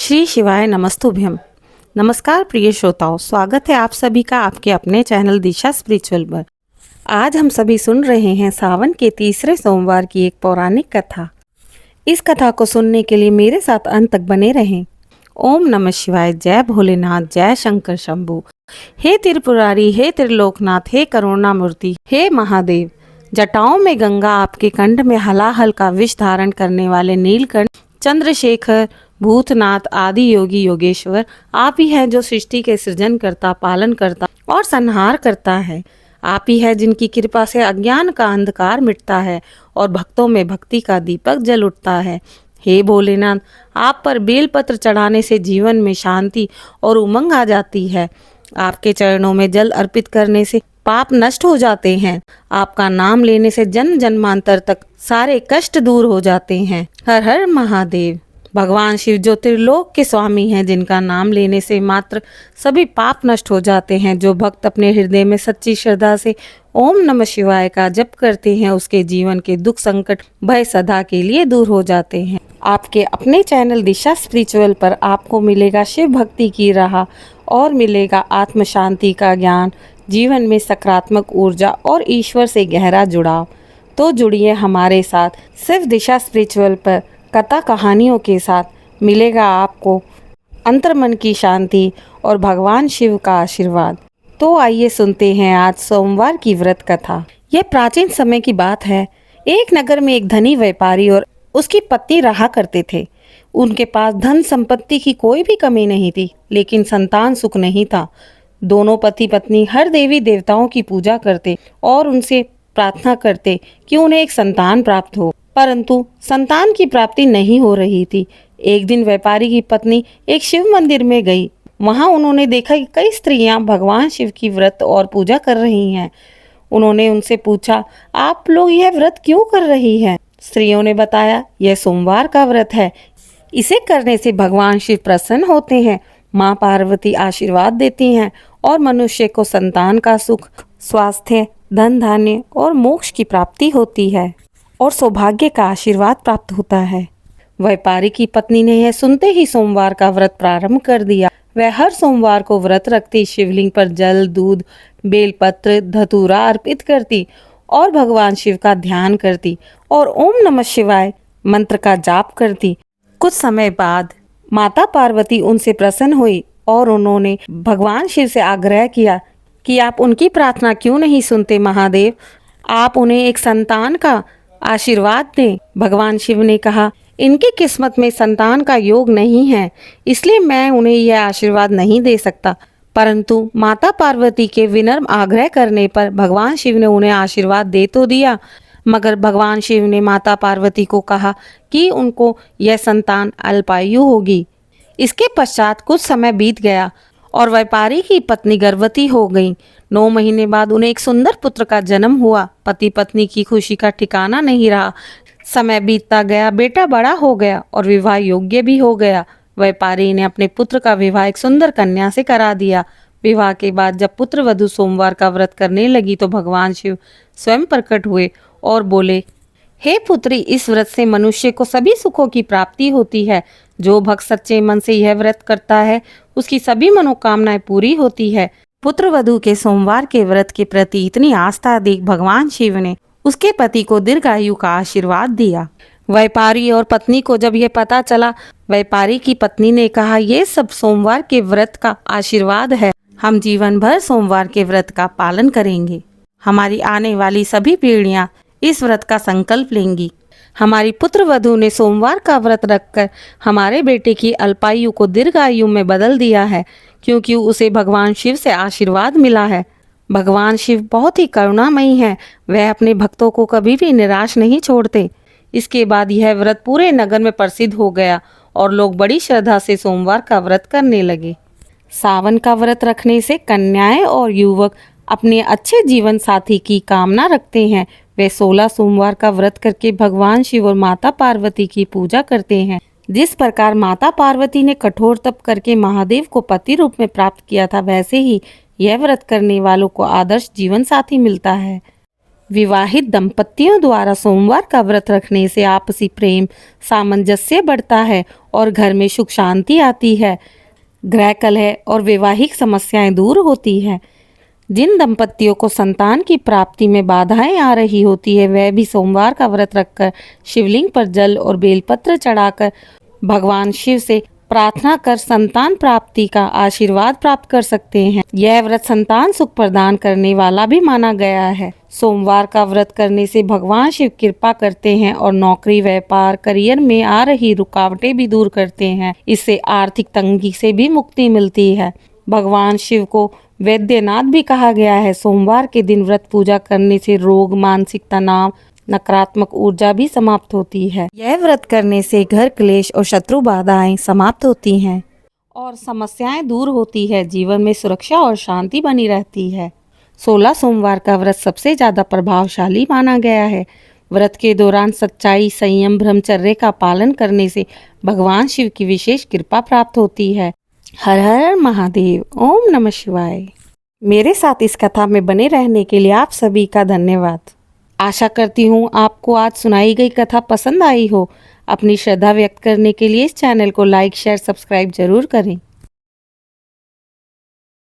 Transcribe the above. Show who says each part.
Speaker 1: श्री शिवाय नमस्तुभ्यम। नमस्कार प्रिय श्रोताओं, स्वागत है आप सभी का आपके अपने चैनल दिशा स्पिरिचुअल पर। आज हम सभी सुन रहे हैं सावन के तीसरे सोमवार की एक पौराणिक कथा। इस कथा को सुनने के लिए मेरे साथ अंत तक बने रहें। ओम नमः शिवाय। जय भोलेनाथ, जय शंकर शंभु। हे त्रिपुरारी, हे त्रिलोकनाथ, हे करुणामूर्ति, हे महादेव। जटाओं में गंगा, आपके कंठ में हलाहल का विष धारण करने वाले नीलकंठ, चंद्रशेखर, भूतनाथ आदि योगी योगेश्वर, आप ही है जो सृष्टि के सृजन करता, पालन करता और संहार करता है। आप ही है जिनकी कृपा से अज्ञान का अंधकार मिटता है और भक्तों में भक्ति का दीपक जल उठता है। हे भोलेनाथ, आप पर बेलपत्र चढ़ाने से जीवन में शांति और उमंग आ जाती है। आपके चरणों में जल अर्पित करने से पाप नष्ट हो जाते हैं। आपका नाम लेने से जन्म जन्मांतर तक सारे कष्ट दूर हो जाते हैं। हर हर महादेव। भगवान शिव जो त्रिलोक के स्वामी हैं, जिनका नाम लेने से मात्र सभी पाप नष्ट हो जाते हैं। जो भक्त अपने हृदय में सच्ची श्रद्धा से ओम नमः शिवाय का जप करते हैं, उसके जीवन के दुख संकट भय सदा के लिए दूर हो जाते हैं। आपके अपने चैनल दिशा स्पिरिचुअल पर आपको मिलेगा शिव भक्ति की राह और मिलेगा आत्म शांति का ज्ञान, जीवन में सकारात्मक ऊर्जा और ईश्वर से गहरा जुड़ाव। तो जुड़िए हमारे साथ सिर्फ दिशा स्पिरिचुअल पर। कथा कहानियों के साथ मिलेगा आपको अंतर्मन की शांति और भगवान शिव का आशीर्वाद। तो आइए सुनते हैं आज सोमवार की व्रत कथा। यह प्राचीन समय की बात है। एक नगर में एक धनी व्यापारी और उसकी पत्नी रहा करते थे। उनके पास धन संपत्ति की कोई भी कमी नहीं थी, लेकिन संतान सुख नहीं था। दोनों पति पत्नी हर देवी देवताओं की पूजा करते और उनसे प्रार्थना करते कि उन्हें एक संतान प्राप्त हो, परंतु संतान की प्राप्ति नहीं हो रही थी। एक दिन व्यापारी की पत्नी एक शिव मंदिर में गई। वहां उन्होंने देखा कि कई स्त्रियां भगवान शिव की व्रत और पूजा कर रही हैं। उन्होंने उनसे पूछा, आप लोग यह व्रत क्यों कर रही हैं? स्त्रियों ने बताया, यह सोमवार का व्रत है। इसे करने से भगवान शिव प्रसन्न होते हैं, माँ पार्वती आशीर्वाद देती हैं और मनुष्य को संतान का सुख, स्वास्थ्य, धन धान्य और मोक्ष की प्राप्ति होती है और सौभाग्य का आशीर्वाद प्राप्त होता है। व्यापारी की पत्नी ने यह सुनते ही सोमवार का व्रत प्रारंभ कर दिया। वह हर सोमवार को व्रत रखती, शिवलिंग पर जल, दूध, बेलपत्र, धतूरा अर्पित करती और भगवान शिव का ध्यान करती और ओम नमः शिवाय मंत्र का जाप करती। कुछ समय बाद माता पार्वती उनसे प्रसन्न हुई और उन्होंने भगवान शिव से आग्रह किया कि आप उनकी प्रार्थना क्यों नहीं सुनते महादेव, आप उन्हें एक संतान का आशीर्वाद दें। भगवान शिव ने कहा, इनकी किस्मत में संतान का योग नहीं है, इसलिए मैं उन्हें यह आशीर्वाद नहीं दे सकता। परंतु माता पार्वती के विनम्र आग्रह करने पर भगवान शिव ने उन्हें आशीर्वाद दे तो दिया, मगर भगवान शिव ने माता पार्वती को कहा कि उनको यह संतान अल्पायु होगी। इसके पश्चात कुछ समय बीत गया और व्यापारी की पत्नी गर्भवती हो गई। 9 महीने बाद उन्हें एक सुंदर पुत्र का जन्म हुआ। पति पत्नी की खुशी का ठिकाना नहीं रहा। समय बीतता गया, बेटा बड़ा हो गया और विवाह योग्य भी हो गया। व्यापारी ने अपने पुत्र का विवाह एक सुंदर कन्या से करा दिया। विवाह के बाद जब पुत्र वधू सोमवार का व्रत करने लगी तो भगवान शिव स्वयं प्रकट हुए और बोले, हे पुत्री, इस व्रत से मनुष्य को सभी सुखों की प्राप्ति होती है। जो भक्त सच्चे मन से यह व्रत करता है, उसकी सभी मनोकामनाएं पूरी होती है। पुत्र वधू के सोमवार के व्रत के प्रति इतनी आस्था देख भगवान शिव ने उसके पति को दीर्घायु का आशीर्वाद दिया। व्यापारी और पत्नी को जब यह पता चला, व्यापारी की पत्नी ने कहा, ये सब सोमवार के व्रत का आशीर्वाद है। हम जीवन भर सोमवार के व्रत का पालन करेंगे। हमारी आने वाली सभी पीढ़ियां इस व्रत का संकल्प लेंगी। हमारी पुत्र वधू ने सोमवार का व्रत रखकर हमारे बेटे की अल्पायु को दीर्घायु में बदल दिया है, क्योंकि उसे भगवान शिव से आशीर्वाद मिला है। भगवान शिव बहुत ही करुणामयी हैं। वह अपने भक्तों को कभी भी निराश नहीं छोड़ते। इसके बाद यह व्रत पूरे नगर में प्रसिद्ध हो गया और लोग बड़ी श्रद्धा से सोमवार का व्रत करने लगे। सावन का व्रत रखने से कन्याएं और युवक अपने अच्छे जीवन साथी की कामना रखते हैं। वे 16 सोमवार का व्रत करके भगवान शिव और माता पार्वती की पूजा करते हैं। जिस प्रकार माता पार्वती ने कठोर तप करके महादेव को पति रूप में प्राप्त किया था, वैसे ही यह व्रत करने वालों को आदर्श जीवन साथी मिलता है। विवाहित दंपतियों द्वारा सोमवार का व्रत रखने से आपसी प्रेम सामंजस्य बढ़ता है और घर में सुख शांति आती है। गृह कलह और वैवाहिक समस्याएं दूर होती है। जिन दंपतियों को संतान की प्राप्ति में बाधाएं आ रही होती है वह भी सोमवार का व्रत रखकर शिवलिंग पर जल और बेलपत्र चढ़ाकर भगवान शिव से प्रार्थना कर संतान प्राप्ति का आशीर्वाद प्राप्त कर सकते हैं। यह व्रत संतान सुख प्रदान करने वाला भी माना गया है। सोमवार का व्रत करने से भगवान शिव कृपा करते हैं और नौकरी, व्यापार, करियर में आ रही रुकावटें भी दूर करते हैं। इससे आर्थिक तंगी से भी मुक्ति मिलती है। भगवान शिव को वैद्यनाथ भी कहा गया है। सोमवार के दिन व्रत पूजा करने से रोग, मानसिक तनाव, नकारात्मक ऊर्जा भी समाप्त होती है। यह व्रत करने से घर क्लेश और शत्रु बाधाएं समाप्त होती हैं और समस्याएं दूर होती है। जीवन में सुरक्षा और शांति बनी रहती है। 16 सोमवार का व्रत सबसे ज्यादा प्रभावशाली माना गया है। व्रत के दौरान सच्चाई, संयम, ब्रह्मचर्य का पालन करने से भगवान शिव की विशेष कृपा प्राप्त होती है। हर हर महादेव। ओम नमः शिवाय। मेरे साथ इस कथा में बने रहने के लिए आप सभी का धन्यवाद। आशा करती हूँ आपको आज सुनाई गई कथा पसंद आई हो। अपनी श्रद्धा व्यक्त करने के लिए इस चैनल को लाइक, शेयर, सब्सक्राइब जरूर करें।